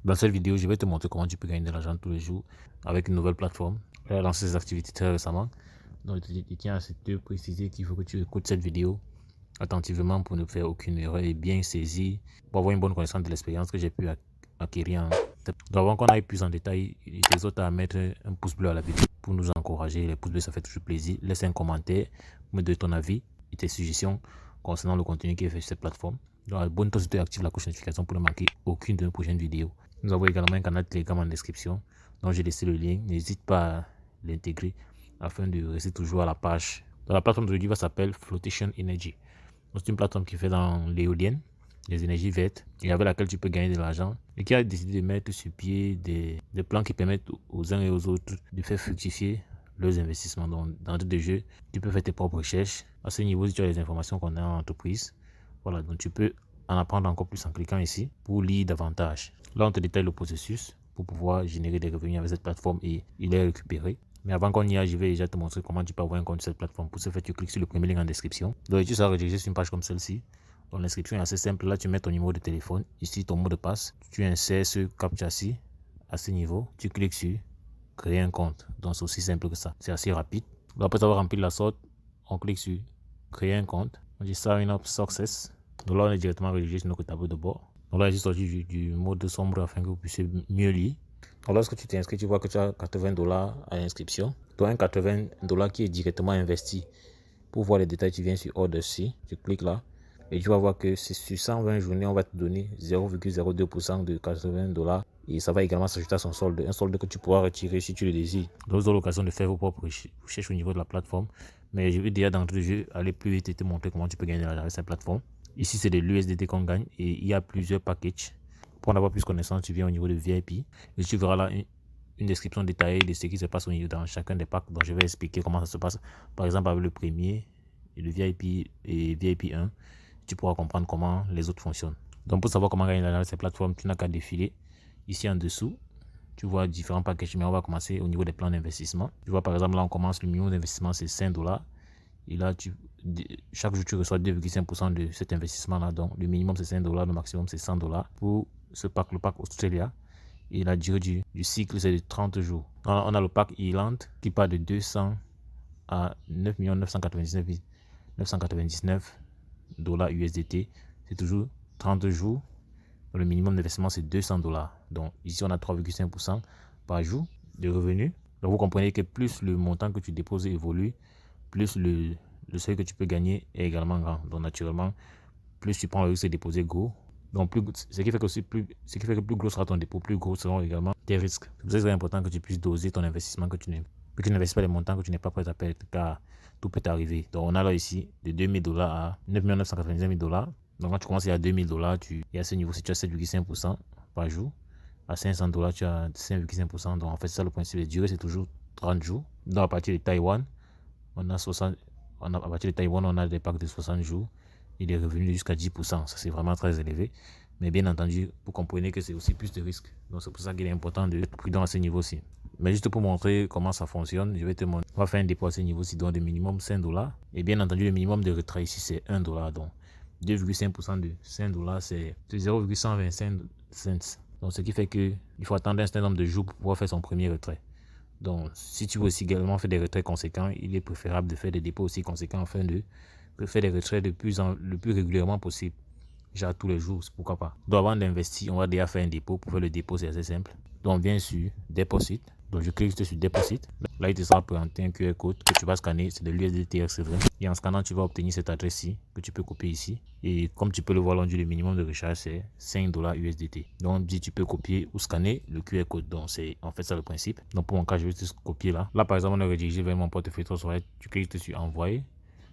Dans cette vidéo, je vais te montrer comment tu peux gagner de l'argent tous les jours avec une nouvelle plateforme. Elle a lancé ses activités très récemment. Donc, je tiens à te préciser qu'il faut que tu écoutes cette vidéo attentivement pour ne faire aucune erreur et bien saisir, pour avoir une bonne connaissance de l'expérience que j'ai pu acquérir. Donc, avant qu'on aille plus en détail, je t'exhorte à mettre un pouce bleu à la vidéo pour nous encourager. Les pouces bleus, ça fait toujours plaisir. Laisse un commentaire, me donne ton avis et tes suggestions concernant le contenu qui est fait sur cette plateforme. Donc, abonne-toi et active la cloche de notification pour ne manquer aucune de nos prochaines vidéos. Nous avons également un canal Telegram en description, dont j'ai laissé le lien. N'hésite pas à l'intégrer afin de rester toujours à la page. Donc, la plateforme d'aujourd'hui va s'appeler Flotation Energy. C'est une plateforme qui fait dans l'éolienne, les énergies vertes, et avec laquelle tu peux gagner de l'argent, et qui a décidé de mettre sur pied des plans qui permettent aux uns et aux autres de faire fructifier leurs investissements. Donc, dans des jeux, tu peux faire tes propres recherches. À ce niveau, si tu as les informations qu'on a en entreprise, voilà, donc tu peux en apprendre encore plus en cliquant ici pour lire davantage. Là, on te détaille le processus pour pouvoir générer des revenus avec cette plateforme et les récupérer. Mais avant qu'on y aille, je vais déjà te montrer comment tu peux avoir un compte sur cette plateforme. Pour ce faire, tu cliques sur le premier lien en description. Donc, tu seras redirigé sur une page comme celle-ci. Donc, l'inscription est assez simple. Là, tu mets ton numéro de téléphone. Ici, ton mot de passe. Tu insères ce captcha-ci à ce niveau. Tu cliques sur créer un compte. Donc, c'est aussi simple que ça. C'est assez rapide. Donc, après avoir rempli la sorte, on clique sur créer un compte. On dit sign up success. Donc là, on est directement redirigé sur notre tableau de bord. Donc là, j'ai sorti du mode sombre afin que vous puissiez mieux lire. Donc lorsque tu t'inscris, tu vois que tu as $80 à l'inscription. Tu as un $80 qui est directement investi. Pour voir les détails, tu viens sur Order ici, tu cliques là. Et tu vas voir que c'est sur 120 journées, on va te donner 0,02% de $80. Et ça va également s'ajouter à son solde. Un solde que tu pourras retirer si tu le désires. Donc vous aurez l'occasion de faire vos propres recherches au niveau de la plateforme. Mais je vais déjà d'entrée de jeu aller plus vite et te montrer comment tu peux gagner de l'argent avec cette plateforme. Ici, c'est de l'USDT qu'on gagne et il y a plusieurs packages. Pour en avoir plus connaissance, tu viens au niveau de VIP et tu verras là une description détaillée de ce qui se passe au niveau dans chacun des packs. Donc, je vais expliquer comment ça se passe. Par exemple, avec le premier et le VIP et VIP 1, tu pourras comprendre comment les autres fonctionnent. Donc, pour savoir comment gagner de l'argent avec ces plateformes, tu n'as qu'à défiler ici en dessous. Tu vois différents packages, mais on va commencer au niveau des plans d'investissement. Tu vois, par exemple, là, on commence, le minimum d'investissement, c'est $5. Et là, chaque jour, tu reçois 2,5% de cet investissement-là. Donc, le minimum, c'est $5, le maximum, c'est $100 pour ce pack, le pack Australia. Et la durée du cycle, c'est de 30 jours. On a le pack Irlande qui part de 200 à 9 999 $ USDT. C'est toujours 30 jours. Le minimum d'investissement, c'est $200. Donc, ici, on a 3,5% par jour de revenus. Donc, vous comprenez que plus le montant que tu déposes évolue, plus le seuil que tu peux gagner est également grand. Donc, naturellement, plus tu prends le risque de déposer gros, donc ce qui fait que plus gros sera ton dépôt, plus gros seront également tes risques. C'est pour ça que c'est important que tu puisses doser ton investissement, que tu n'investisses pas les montants que tu n'es pas prêt à perdre, car tout peut arriver. Donc, on a là ici de $2,000 à 9 999 $. Donc, quand tu commences à $2,000, et à ce niveau, si tu as 7,5% par jour, à $500, tu as 5,5%. Donc, en fait, c'est ça le principe de durée, c'est toujours 30 jours. Donc, à partir de Taïwan, à partir de Taïwan, on a des packs de 60 jours et des revenus jusqu'à 10%. Ça, c'est vraiment très élevé. Mais bien entendu, vous comprenez que c'est aussi plus de risques. Donc, c'est pour ça qu'il est important d'être prudent à ce niveau-ci. Mais juste pour montrer comment ça fonctionne, je vais te montrer. On va faire un dépôt à ce niveau-ci, donc de minimum $5. Et bien entendu, le minimum de retrait ici, c'est $1. Donc, 2,5% de $5, c'est 0,125 cents. Donc, ce qui fait qu'il faut attendre un certain nombre de jours pour pouvoir faire son premier retrait. Donc, si tu veux aussi également faire des retraits conséquents, il est préférable de faire des dépôts aussi conséquents afin de faire des retraits le plus régulièrement possible. Genre tous les jours, pourquoi pas. Donc, avant d'investir, on va déjà faire un dépôt. Pour faire le dépôt, c'est assez simple. Donc, on vient sur Deposit. Donc, je clique sur Deposit. Là, il te sera présenté un QR code que tu vas scanner. C'est de l'USDT, c'est vrai. Et en scannant, tu vas obtenir cette adresse-ci que tu peux copier ici. Et comme tu peux le voir, le minimum de recharge, c'est $5 USDT. Donc, tu peux copier ou scanner le QR code. Donc, c'est en fait ça le principe. Donc, pour mon cas, je vais juste copier là. Là, par exemple, on est redirigé vers mon portefeuille Trustwallet. Tu cliques sur Envoyer.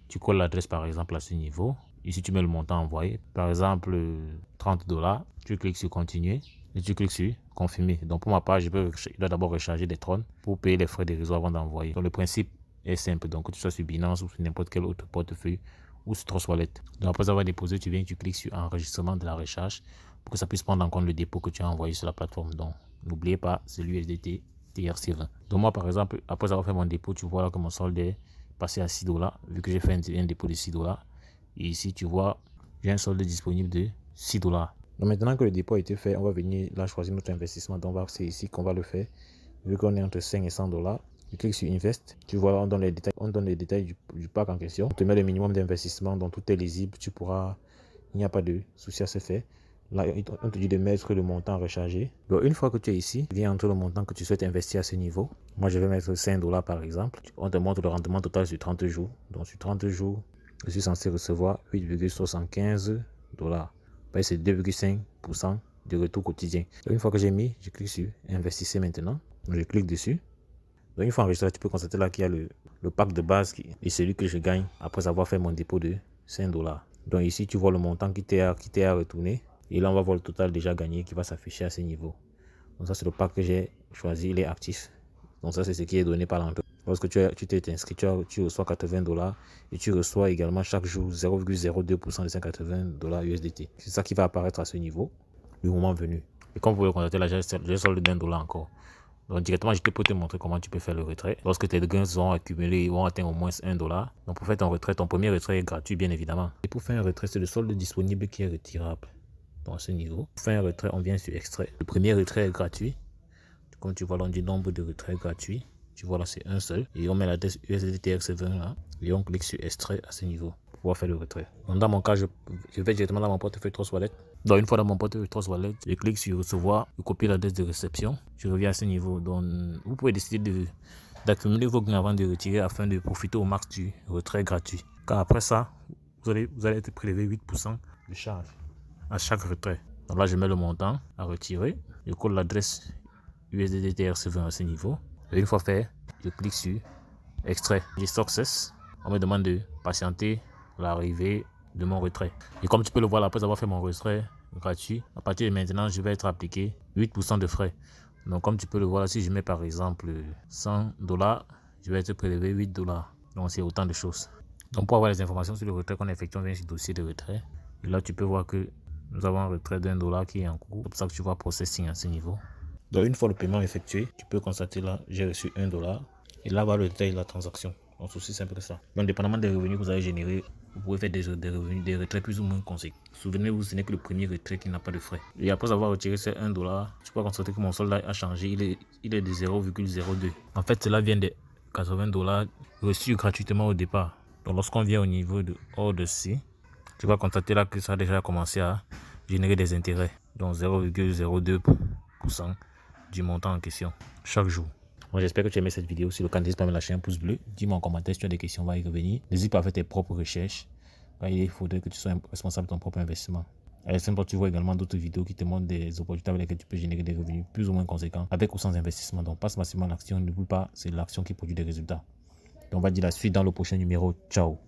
Tu colles l'adresse, par exemple, à ce niveau. Ici, tu mets le montant envoyé. Par exemple, $30. Tu cliques sur Continuer. Et tu cliques sur Confirmer. Donc, pour ma part, je dois d'abord recharger des Tron pour payer les frais de réseau avant d'envoyer. Donc, le principe est simple. Donc, que tu sois sur Binance ou sur n'importe quel autre portefeuille ou sur Trustwallet. Donc, après avoir déposé, tu viens, tu cliques sur Enregistrement de la recharge pour que ça puisse prendre en compte le dépôt que tu as envoyé sur la plateforme. Donc, n'oubliez pas, c'est l'USDT TRC20. Donc, moi, par exemple, après avoir fait mon dépôt, tu vois là que mon solde est passé à $6 vu que j'ai fait un dépôt de $6. Et ici, tu vois, j'ai un solde disponible de $6. Donc maintenant que le dépôt a été fait, on va venir là choisir notre investissement. Donc c'est ici qu'on va le faire. Vu qu'on est entre 5 et 100 $, tu cliques sur Invest. Tu vois, on donne les détails du pack en question. On te met le minimum d'investissement, donc tout est lisible. Tu pourras, il n'y a pas de souci à se faire. Là, on te dit de mettre le montant rechargé. Donc une fois que tu es ici, viens entrer le montant que tu souhaites investir à ce niveau. Moi, je vais mettre 5 $ par exemple. On te montre le rendement total sur 30 jours. Donc sur 30 jours, je suis censé recevoir 8,75 $. C'est 2,5% de retour quotidien. Donc, une fois que j'ai mis, je clique sur Investissez maintenant. Donc, je clique dessus. Donc une fois enregistré, tu peux constater là qu'il y a le pack de base et celui que je gagne après avoir fait mon dépôt de 5 $. Donc ici, tu vois le montant qui t'est à retourner. Et là, on va voir le total déjà gagné qui va s'afficher à ce niveau. Donc ça, c'est le pack que j'ai choisi, il est actif. Donc ça, c'est ce qui est donné par l'entreprise. Lorsque tu t'es inscrit, tu reçois 80 $ et tu reçois également chaque jour 0,02% de ces 80 $ USDT. C'est ça qui va apparaître à ce niveau, le moment venu. Et comme vous pouvez le constater, là, j'ai solde d'1 $ encore. Donc directement, je peux te montrer comment tu peux faire le retrait. Lorsque tes gains sont accumulés, ils vont atteindre au moins 1 $. Donc pour faire ton retrait, ton premier retrait est gratuit, bien évidemment. Et pour faire un retrait, c'est le solde disponible qui est retirable. Donc à ce niveau, pour faire un retrait, on vient sur extrait. Le premier retrait est gratuit. Comme tu vois, là, on dit nombre de retraits gratuits. Tu vois là, c'est un seul. Et on met l'adresse USDTR720 là. Et on clique sur extrait à ce niveau pour pouvoir faire le retrait. Donc dans mon cas, je vais directement dans mon portefeuille Trust Wallet. Donc une fois dans mon portefeuille Trust Wallet, je clique sur recevoir, je copie l'adresse de réception. Je reviens à ce niveau. Donc vous pouvez décider d'accumuler vos gains avant de retirer afin de profiter au max du retrait gratuit. Car après ça, vous allez être prélevé 8% de charge à chaque retrait. Donc là, je mets le montant à retirer. Je colle l'adresse USDTR720 à ce niveau. Et une fois fait, je clique sur extrait. J'ai success. On me demande de patienter l'arrivée de mon retrait. Et comme tu peux le voir, après avoir fait mon retrait gratuit, à partir de maintenant, je vais être appliqué 8% de frais. Donc comme tu peux le voir, si je mets par exemple 100 $, je vais être prélevé 8 $. Donc c'est autant de choses. Donc pour avoir les informations sur le retrait qu'on effectue, on vient sur le dossier de retrait. Et là, tu peux voir que nous avons un retrait d'1 $ qui est en cours. C'est pour ça que tu vois processing à ce niveau. Donc une fois le paiement effectué, tu peux constater là, j'ai reçu 1 $. Et là, va le détail de la transaction. Donc c'est aussi simple que ça. Donc dépendamment des revenus que vous avez générés, vous pouvez faire des revenus, des retraits plus ou moins conséquents. Souvenez-vous, ce n'est que le premier retrait qui n'a pas de frais. Et après avoir retiré ces 1 $, tu peux constater que mon solde a changé. Il est de 0,02. En fait, cela vient des 80 $ reçus gratuitement au départ. Donc lorsqu'on vient au niveau de hors de ci, tu vas constater là que ça a déjà commencé à générer des intérêts. Donc 0,02% du montant en question chaque jour. Moi, j'espère que tu as aimé cette vidéo. Si le cas, n'hésite pas à me lâcher un pouce bleu. Dis-moi en commentaire si tu as des questions, on va y revenir. N'hésite pas à faire tes propres recherches. Il faudrait que tu sois responsable de ton propre investissement. À l'extrême, tu vois également d'autres vidéos qui te montrent des opportunités avec lesquelles tu peux générer des revenus plus ou moins conséquents avec ou sans investissement. Donc, passe massivement à l'action. N'oublie pas, c'est l'action qui produit des résultats. Donc, on va dire la suite dans le prochain numéro. Ciao.